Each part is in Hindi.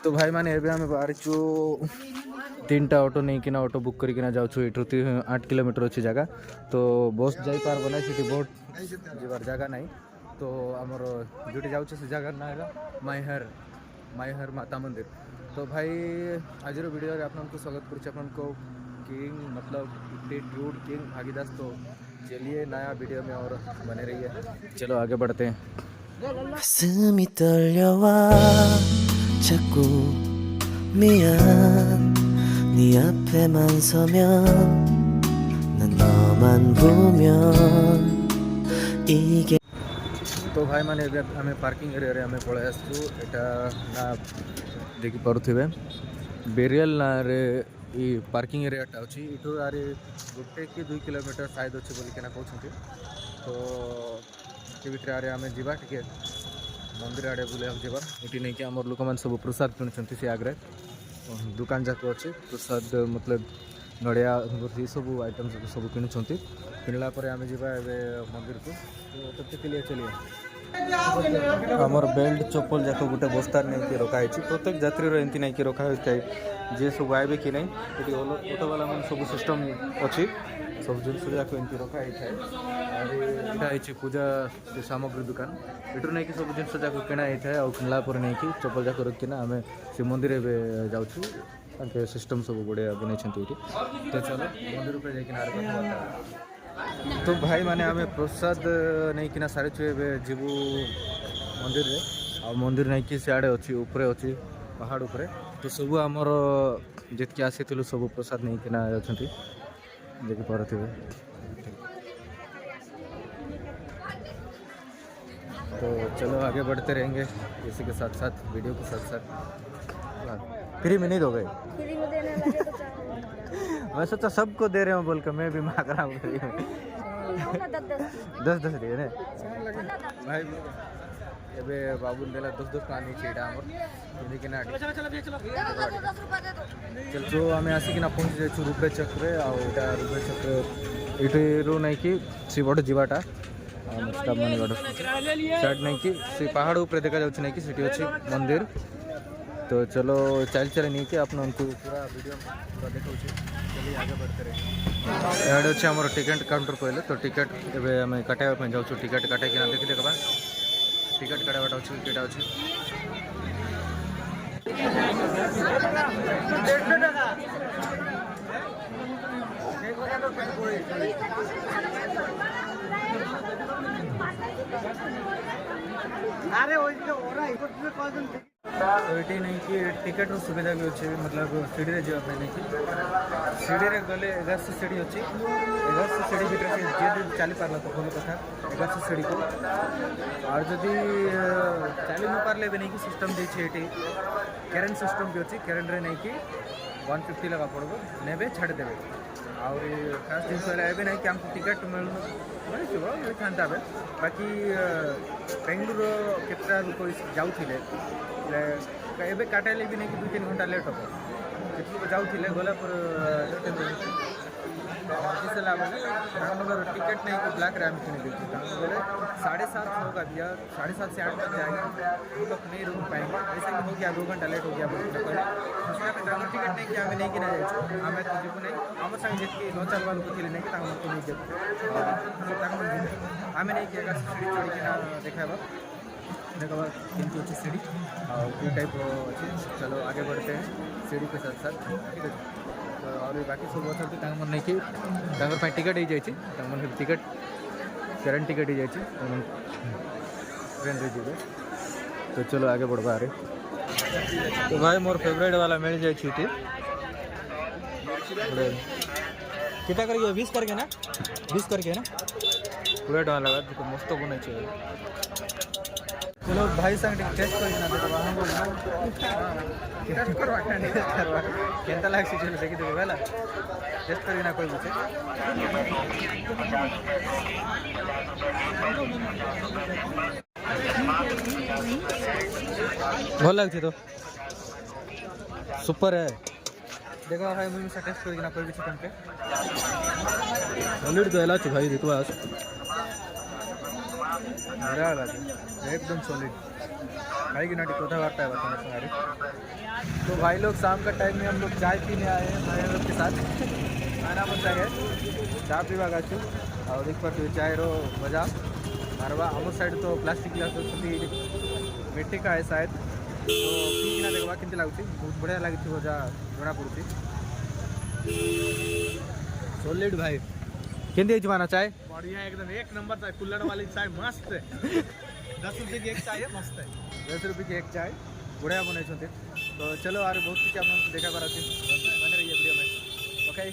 तो भाई मैंने एवं आम बाहर 3टा ऑटो नहीं कि ऑटो बुक करके जाऊँ ये 8 किलोमीटर अच्छी जगह तो बस जापार ना सीटी बोट जबार जगह ना तो आमर जो जाऊँ से जगार ना है माईहर माता मंदिर। तो भाई आज वीडियो आपको स्वागत कर किंग मतलब ड्यूड किंग भागीदास। तो चलिए नया वीडियो में और बने रहिए। चलो आगे बढ़ते हैं। 가슴이 떨려와 자꾸 미안 네 앞에만 서면 난 너만 보면 이게 तो भाई मैंने आम पार्किंग एरिया आम पलि आसू एटा ना देखी पारे बेरियल ना रे पार्किंग एरियाटा अच्छी इटू आरे 1 कि 2 किलोमीटर शायद अच्छे बोलिकिना कहते। तो ये भितर आरे आम जा टे मंदिर आड़े बुला जावा ये नहीं कि आम लोक मैंने सब प्रसाद किणुंट से आगे दुकान जाक अच्छे प्रसाद मतलब नड़िया ये सब आइटम सब किणुंट किणला आम जा मंदिर को। तो चलिए चलिए आमर बेल्ट चप्पल जाक गोटे बस्तार नहीं कि रखाई प्रत्येक यात्री एमती नहीं कि रखा होता है जी सब आए कि नहीं ये ऑटो वाला मैंने सब सिस्टम अच्छी सब जिन जाक एमती रखाई है पूजा सामग्री दुकान इटू नहीं कि सब जिन जाक किणा होता है किणला नहीं कि चप्पल जाक रखिना आम से मंदिर जाऊँ सिस्टम सब बढ़िया बनई। तो चलो मंदिर पर जाकर तो भाई माने आम प्रसाद नहीं कि सारी जीवु मंदिर रे आ मंदिर नहीं कि सियाड़े अच्छी ऊपर अच्छी पहाड़ उपरे। तो सब आमर जितके आसी सब प्रसाद नहीं कि देखी पारे। तो चलो आगे बढ़ते रहेंगे इसी के साथ साथ वीडियो के साथ साथ। फ्री में नहीं दोगे? फ्री में देने लगे तो चाहो। वैसे तो सबको दे रहे हो बोल के मैं भी मांग रहा हूँ। 10 दिए ने भाई एबे बाबू देला 10 पानी छेड़ा हमर कि ना चल जो आम आसिक पहुँची जाइए रूपे चक्रे आटा रूपे चक्र इटू नहीं कि सी बड़ जीवाटा साइड नहीं कि सी पहाड़ ऊपर देखा जाऊँ नहीं कि सीटी अच्छी मंदिर। तो चलो चल चल नहीं कि आपको पूरा वीडियो पूरा देखा। चलिए आगे बढ़ते रहे। यहाँ अच्छे आम टिकेट काउंटर पहले तो टिकेट एवं आम काटाइबा जाऊँ टिकेट काटे देखी देखा टिकेट काटाटा अच्छे केटा अच्छे तो ये नहीं कि टिकेट सुविधा भी अच्छे मतलब सीढ़ी रे जावाई नहीं कि सीढ़ी रे गले 1100 सीढ़ी अच्छी 1100 सीढ़ी भितर से जी चली पार्ला तो भल कथा 1100 सीढ़ी को और जदि चली न पार्ले भी नहीं कि सिस्टम देछे ये कैरेन सिस्टम भी अच्छी कैरेन रे नहीं कि 150 लगा पड़ो ने छाड़ देवे। और खास जिन है नहीं कि हमको टिकेट मिल था बाकी बेंगलुरु केतटा लोक जाऊे एवं काटाइले भी नहीं कि 2-3 घंटा लेट हम जाऊे गला बेले टिकेट नहीं कि ब्लैक रैम किनी देखी बोले 7:30 होगा भैया 7:30 से 8 तक जाएगा हम लोग नहीं रुक पाएंगे ऐसा कि हो गया 2 घंटा लेट हो गया बोलते टिकेट नहीं कि हमें नहीं कि जाए आम तो जीव नहीं आम संगे जी न चलवा लोक थे नहीं कि नहीं देते आम नहीं कि सीढ़ी चढ़िकिना देखाबा देखा किंतु अच्छी सीढ़ी और टाइप अच्छे। चलो आगे बढ़ते हैं सीढ़ी के साथ साथ ठीक है। तो और बाकी सब अच्छा मन नहीं कि टिकेट हो जाए टिकेट करेंट टिकेट हो जाए ट्रेन रे जी। तो चलो आगे बढ़वा रहे। तो भाई मोर फेवरेट वाला मिल जाए छुट्टी कितना करके 20 करके ना 20 करके ना 20 टका लगा तो मस्त बने चाहिए। चलो भाई संग टेस्ट करना देखा हम टेस्ट करवा केंता लाग चलो देखी देवे बेला टेस्ट करना कोई मुझे भल लगे तो सुपर है। देखो भाई मुझे टेस्ट करना कोई भी चिकन पे सॉलिड तो है भाई देखो एकदम सॉलिड कहीं कथबार्ता है तो भाई लोग शाम का टाइम में हम लोग चाय पीने आए हैं भाई लोग के साथ खाना मन जाए चाय पीवा गाचु और देख पार्थ चाय रो मजा मारवा आम साइड तो प्लास्टिक ग्लास मिट्टी का है शायद तो पीना देखा केमती लगुच बहुत बढ़िया लगी मजा जना पड़ी सॉलिड भाई केमती माना चाय बढ़िया एकदम एक नंबर चाय कुल्हड़ वाली चाय मस्त है 10 रुपये की एक चाय है मस्त है 10 रुपये की एक चाय बढ़िया बनाई तो चलो यार बहुत किसी आप देखा पार बने रहिए वीडियो में ओके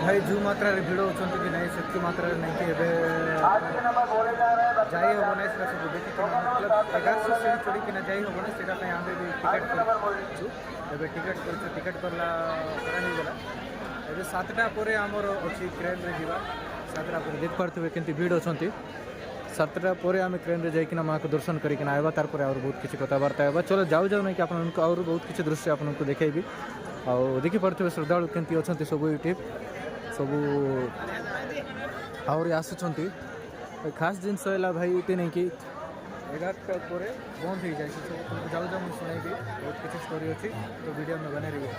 भाई जो मात्रा भिड़ होती कि नहीं से मात्रा नहीं कि जाई हम ना सब देखी मतलब 1100 सीढ़ी चढ़ी कि जाई हम ना से आम भी टिकेट कर टिकेट करला गला ए 7टा पर आमर अच्छी ट्रेन रे जीवा 7टा पर देख पार्थे केमती भीड़ अच्छा 7टा पर आम ट्रेन रे जाइकिना माँ को दर्शन करके आवा तार पर और बहुत किसी कथबार्ता है चलो जाऊ जाऊ नहीं कि आपको और बहुत किसी दृश्य आपको देखेबी आ देखी पार्थे श्रद्धालु केमती अच्छा सब ये सब आहरी आसुंच खास जिनस है भाई ये नहीं कि 11टा पर बंद हो जाए सब जाऊ जाऊ मुझे शुणाइबी बहुत किसी स्टोरी अच्छी तो वीडियो में बने रहिए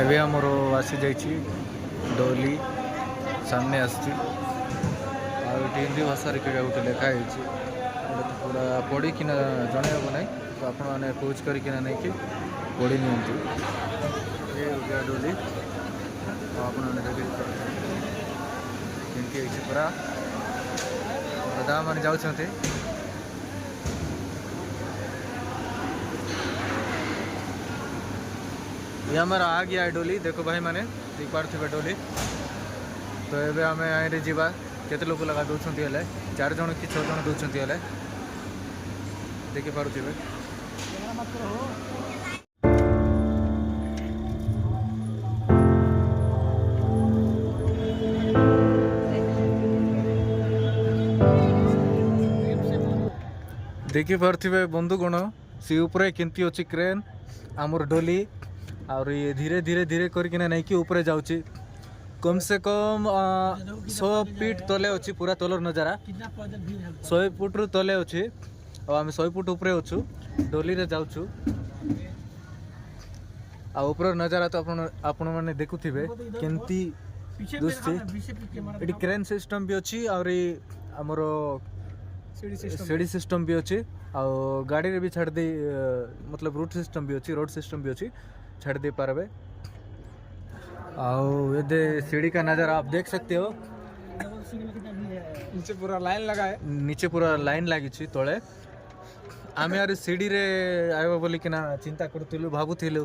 एवं आमर आसी जाइए डोली सामने आसी हिंदी भाषा गोटे लिखाई पूरा पढ़ी कि जन ना तो आपण मैंने पोज करना नहीं कि पढ़ी नि डोली आपमती पूरा दादा मैंने जाऊँच ये हमारा आ गया डोली देखो भाई मैंने देख पार्थे डोली तो ये आम आई जावा केते लोग लगा दौरान 4 जन कि 6 जन दौरान देखी पारे देखी पारे बंधुगण सी उपरे केमती अच्छी क्रेन आमर डोली और ये धीरे धीरे धीरे करके नहीं कि ऊपर जाऊँगी कम से कम 100 फीट तले अच्छी पूरा तलर नजारा 100 फुट रु तले अच्छी आम 100 फुट ऊपर अच्छु डोली रे जाऊँ आपर नजारा तो आपण मैंने देखुथिबे केमती ये क्रेन सिस्टम भी अच्छी और आमर सीढ़ी सिस्टम भी अच्छी आ गाड़ी रे भी छाड़ दे मतलब रूट सिस्टम भी अच्छी रोड सिस्टम भी अच्छी छाड़ दे पारबे ये सीढ़ी का नज़ारा आप देख सकते हो नीचे पूरा लाइन लगा है नीचे पूरा लाइन लगी तले आम यार सीढ़ी रे आया बोली कि चिंता करूँ भावुलु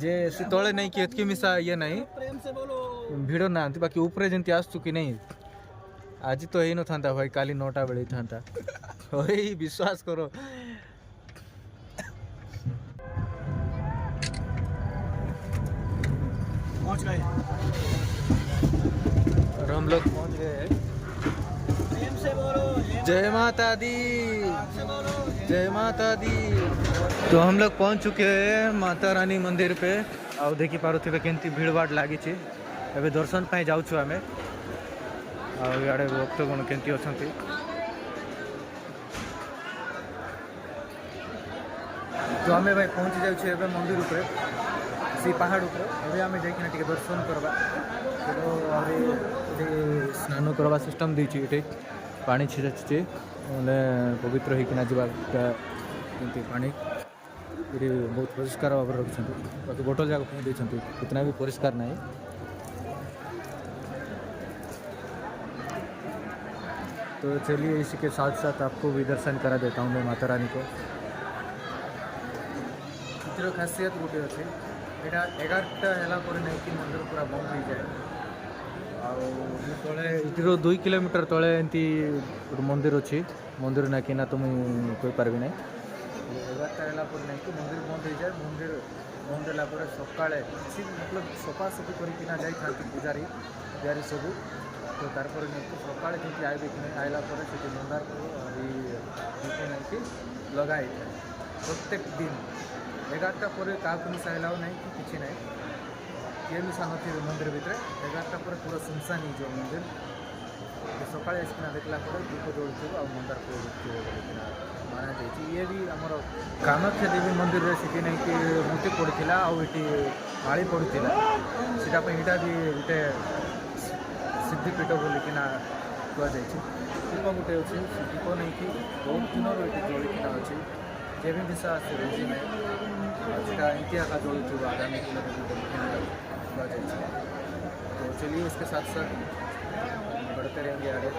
जे से तले नहीं कि एतकी मिसा ये नहीं भिड़ ना बाकी ऊपर जमी आसु कि नहीं आज तो हो था भाई काली 9टा बेले था विश्वास करो पहुंच गए और हम लोग पहुंच गए जय माता दी जय माता दी तो हम लोग पहुंच चुके हैं माता रानी मंदिर पे और देखी पारे केमती भीड़ भाड़ लगी एवं दर्शन पाई जाऊँ आम आड़े भक्तगण केमती अच्छा तो आम भाई पहुँची जाऊँ मंदिर उपरे सी पहाड़ ऊपर आम जाइए टे दर्शन करवा स्नान करवा सिस्टम देती पानी छिचे पवित्र होना जाती पानी ये बहुत परिष्कार भाव रखते बाकी बोतल जाक देखते इतना भी परिष्कार ना तो चलिए इसी के साथ साथ आपको भी दर्शन करा देता हूँ मैं माता रानी को इतर खासियत गोटे अच्छे यहाँ 11टा है नहीं कि मंदिर पूरा बंद हो जाए तले इटर 2 किलोमीटर तले एमती मंदिर अच्छी मंदिर ना कि ना तो मुझे कोई पार्बी ना 11टा है नहीं कि मंदिर बंद हो जाए मंदिर बंद है सका मतलब सफासफी करना जाती पूजारी पूजारी सब तो तारपर सकाल ठीक आइबे कि आइला से मंदार को दीप नहीं कि लगाई प्रत्येक दिन 11टा पर क्या मिसाइला ना कि किसी ना किए मिसा नी मंदिर भितर 11टा पर पूरा सुनसान हो मंदिर सकाଳେ ଆସିକିନା ଦେଖିଲା ପରେ ଦୀପ ଜଳୁଥିବ ଆଉ ମନ୍ଦାର ଫୁଲ ଉଠୁଥିବ ବୋଲିକିନା ମାନାଯାଇଛି। ଇଏ ବି ଆମର କାମାକ୍ଷା ଦେବୀ ମନ୍ଦିରରେ ସେଠି ନେଇକି ମୂର୍ତ୍ତି ପଡ଼ିଥିଲା ଆଉ ଏଠି ମାଳି ପଡ଼ିଥିଲା ସେଇଟା ପାଇଁ ଏଇଟା ବି ଗୋଟେ ସିଦ୍ଧିପୀଠ ବୋଲିକିନା କୁହାଯାଇଛି। ଦୀପ ଗୋଟେ ଅଛି ସେ ଦୀପ ନେଇକି ବହୁତ ଦିନରୁ ଏଠି ଜଳିକିନା ଅଛି ଯେବେ ମିଶା ସେ ରହୁଛି ନାହିଁ ଆଉ ସେଇଟା ଏମିତି ଆକା ଜଳୁଥିବ ଆଗାମୀ ଦିନରେ ବୋଲିକିନା କୁହାଯାଇଛି। तो चलिए इसके साथ साथ बढ़ते रहेंगे आगे।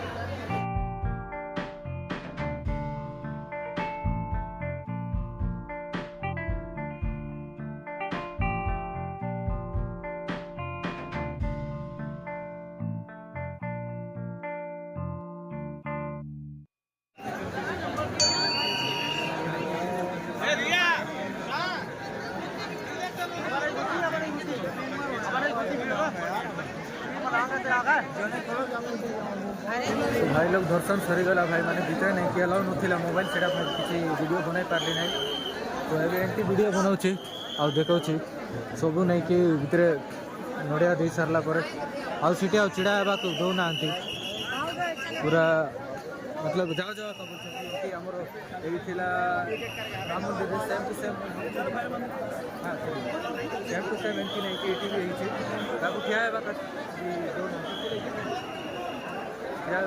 तो भाई लोग दर्शन सरीगला भाई मैंने भीतर नहीं कि अलाउ नाला मोबाइल से किसी वीडियो बनाई पार्ली ना तो ये एमती वीडियो बनाऊँगी आउ देखा सबू नहीं कि भितर नड़िया दे सारा पर आउ सीटे आउ चिड़ा को दौना पूरा मतलब जाओ जाओ बोलते आमर ये राम मंदिर सेम टू सेम हाँ सेम टू सेम एमती नहीं कि ये भी ठिया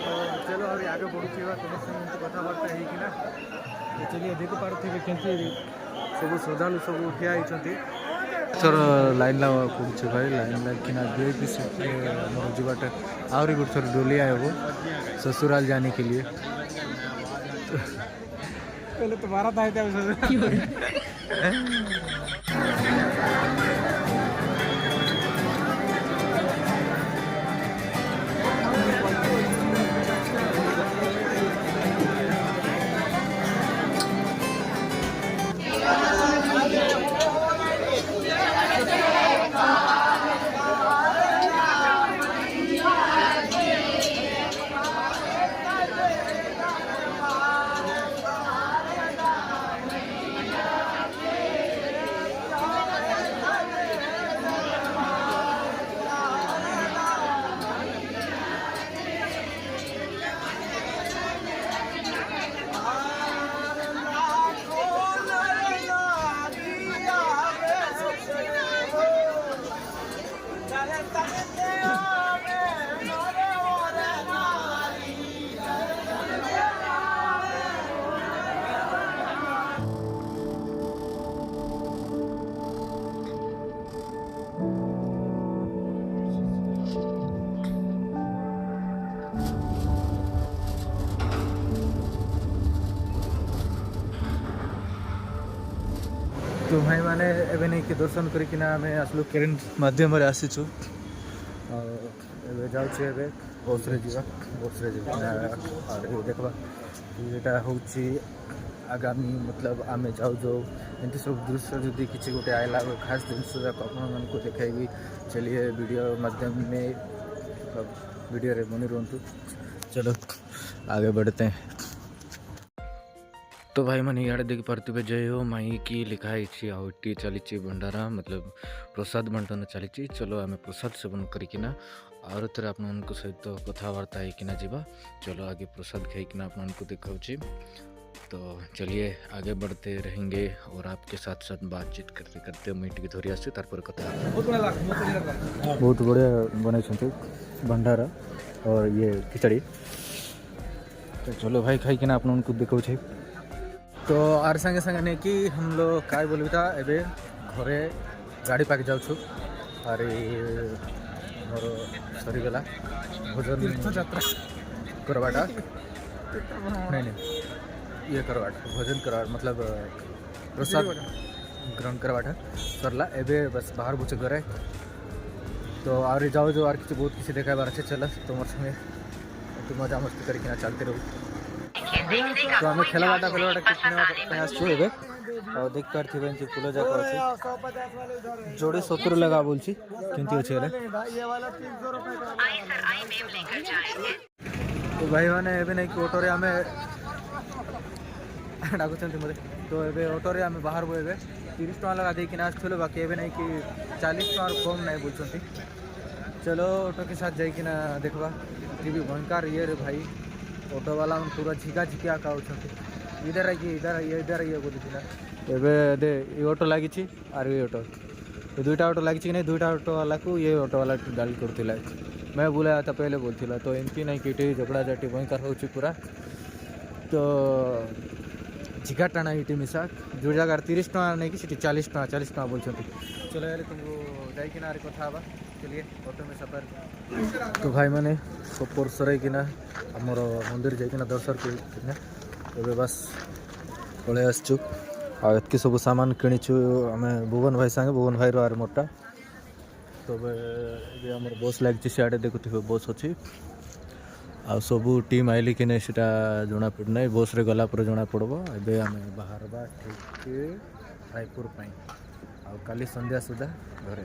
तो चलो और आगे बढ़ुवा तुम से कथबार्ता होना तो चलिए देख पारे केमती सब श्रद्धालु सब ठिया होती थर लाइन पड़े भाई लाइन लगिना VIP सीट जीवाटा आहरी गोटे थर डोली आब ससुराल जाने के लिए पहले तुम्हारा था तो भाई मैंने एवं नहीं कि दर्शन करना आम आसलु करेन्ट मध्यम आसीचु जाऊे बस रे जा देखा यहाँ हूँ आगामी मतलब आम जाऊ जो एमती सब दृश्य जदि किसी गोटे आएला खास जिनस अपन को देखी चलिए वीडियो माध्यम में वीडियो रे बनी रुहतु। चलो आगे बढ़ते हैं। तो भाई मैंने इे देख पारे जय हो माई की लिखाई आउटी चली भंडारा मतलब प्रसाद बंटन चली। चलो आम प्रसाद सेवन करना और थे आप सहित कथबार्ता होना जावा। चलो आगे प्रसाद खाईकिना आपको देखा। तो चलिए आगे बढ़ते रहेंगे और आपके साथ साथ बातचीत करते करते मीट की धरी आस तार कथा बहुत बढ़िया बनाई भंडारा और ये खिचड़ी। तो चलो भाई खाईकिना आपको देखा। तो आर संगे संगे नहीं कि हम लोग क्या बोलबी था एबे घरे गाड़ी पाके जाऊँ और मोर सरीगला भोजन यात्रा करवाटा नहीं ये करवाटा भोजन करवा मतलब प्रसाद ग्रहण करवाटा सरला एबे बस बाहर बुचे घरे। तो आर जाओ जो आर किसी बहुत किसी देखा बार अच्छे चल तुम संगे मजा मस्ती करके चलते रहो। तो आम खेलवाटा कितने आसू ए देख पारे फूल जाक अच्छे जोड़ी 70 लगा बोलছি किंतु अच्छे तो भाई मैंने एवं नहीं कि ऑटो आम डाकुं मत तो ये ऑटो आम बाहर ए 30 टका लगा देकिन आसलु बाकी एवं नहीं कि 40 टका कम नहीं बोलते चलो ऑटो के साथ जाइकिना देखवा भी भयंकर ये रे भाई ऑटो वाला पूरा झिका झिका का इधर आइए बोली दे ये ऑटो लगी आर ये ऑटो ये दुईटा ऑटो लगी कि नहीं दुईटा ऑटो वाला को ये ऑटो वाला गाड़ी करता मैं बुलाया था पहले बोलता तो एमती नहीं कि झगड़ा झाटी भयंकर हो पूरा तो झिका टाणा ये मिसा जो जगह 30 टका नहीं कि 40 टका बोलते चलो यार तुमको जाइकिना कथा चलिए ऑटो में सफर तो भाई मैंने सपर सरईकिना आमर मंदिर जाइकिना दर्शन कर बस पलि आसचु आतकी सब सामान किणीचु आम भुवन भाई संगे भुवन भाई आर मोटा तो ये आम बस लगी सियाड़े देखुवे बस अच्छी आ सबू टीम आइली कि नहीं सीटा जना पड़ना बस रे गला पर जना पड़ब ए आम बाहर ठीक रायपुर आ काली संध्या सुधा घरे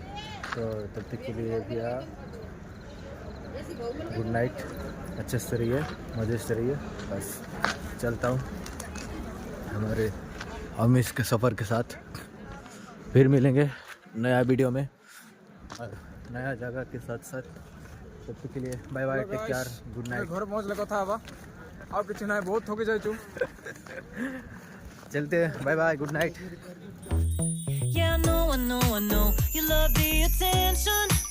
तो तब तक के लिए भैया गुड नाइट अच्छे से रहिए मज़े से रहिए बस चलता हूँ हमारे अमीश के सफ़र के साथ फिर मिलेंगे नया वीडियो में और नया जगह के साथ तब तक के लिए bye bye take care good night घर पहुँचले कथा हवा और किसी ना बहुत थकी जाइछु चलते bye bye good night Yeah, I know you love the attention.